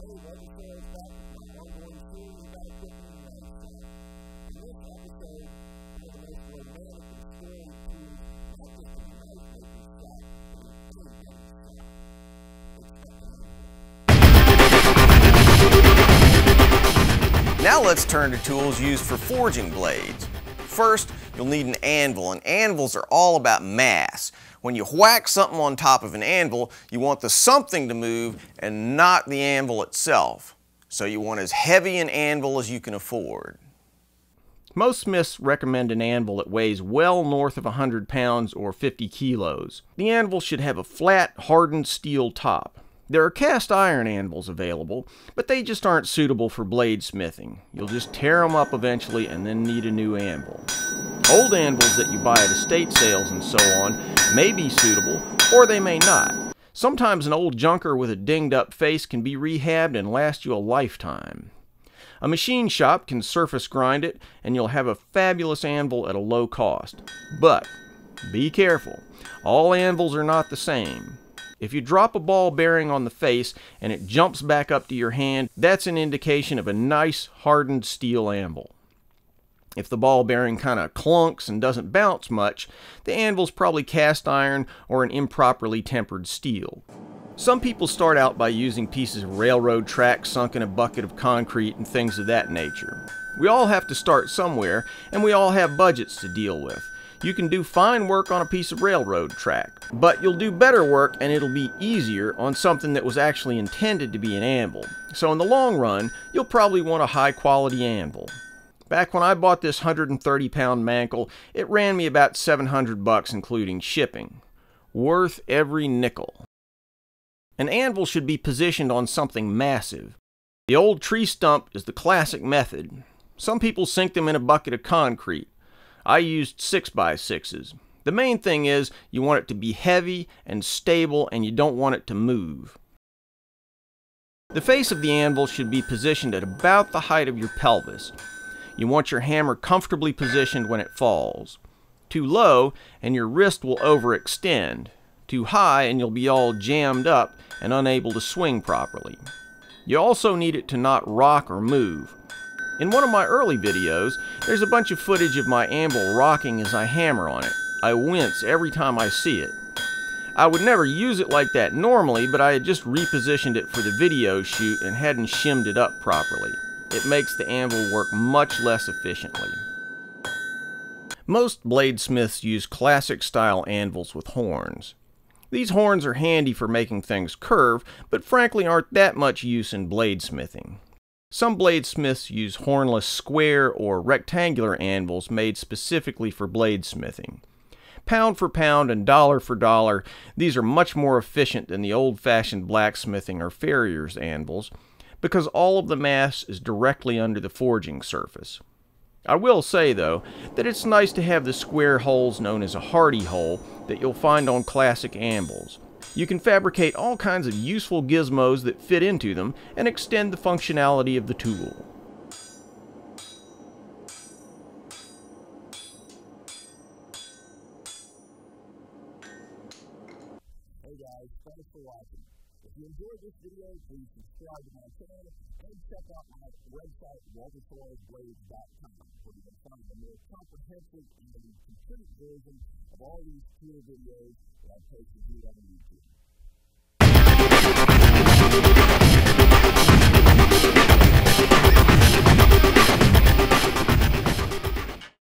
Hey, Walter Sorrells back with my ongoing series about equipment and lifestyle. In this episode, one of the most romantic and storied tools, not just in the knifemaker's shop, but in anybody's shop. It's the Anvil. Now let's turn to tools used for forging blades. First, you'll need an anvil, and anvils are all about mass. When you whack something on top of an anvil, you want the something to move and not the anvil itself. So you want as heavy an anvil as you can afford. Most smiths recommend an anvil that weighs well north of 100 pounds or 50 kilos. The anvil should have a flat, hardened steel top. There are cast iron anvils available, but they just aren't suitable for bladesmithing. You'll just tear them up eventually and then need a new anvil. Old anvils that you buy at estate sales and so on may be suitable, or they may not. Sometimes an old junker with a dinged up face can be rehabbed and last you a lifetime. A machine shop can surface grind it, and you'll have a fabulous anvil at a low cost. But be careful, all anvils are not the same. If you drop a ball bearing on the face and it jumps back up to your hand, that's an indication of a nice hardened steel anvil. If the ball bearing kind of clunks and doesn't bounce much, the anvil's probably cast iron or an improperly tempered steel. Some people start out by using pieces of railroad track sunk in a bucket of concrete and things of that nature. We all have to start somewhere, and we all have budgets to deal with. You can do fine work on a piece of railroad track, but you'll do better work and it'll be easier on something that was actually intended to be an anvil. So in the long run, you'll probably want a high quality anvil. Back when I bought this 130-pound mangle, it ran me about $700 including shipping. Worth every nickel. An anvil should be positioned on something massive. The old tree stump is the classic method. Some people sink them in a bucket of concrete. I used 6x6s. The main thing is you want it to be heavy and stable, and you don't want it to move. The face of the anvil should be positioned at about the height of your pelvis. You want your hammer comfortably positioned when it falls. Too low and your wrist will overextend. Too high and you'll be all jammed up and unable to swing properly. You also need it to not rock or move. In one of my early videos, there's a bunch of footage of my anvil rocking as I hammer on it. I wince every time I see it. I would never use it like that normally, but I had just repositioned it for the video shoot and hadn't shimmed it up properly. It makes the anvil work much less efficiently. Most bladesmiths use classic style anvils with horns. These horns are handy for making things curve, but frankly aren't that much use in bladesmithing. Some bladesmiths use hornless square or rectangular anvils made specifically for bladesmithing. Pound for pound and dollar for dollar, these are much more efficient than the old-fashioned blacksmithing or farrier's anvils, because all of the mass is directly under the forging surface. I will say, though, that it's nice to have the square holes known as a hardy hole that you'll find on classic anvils. You can fabricate all kinds of useful gizmos that fit into them and extend the functionality of the tool. Hey guys, thanks for watching. If you enjoyed this video, please subscribe to my channel and check out my website, waltersworrellsblades.com, where you can find a more comprehensive and complete version of all these tool videos that I posted here on YouTube.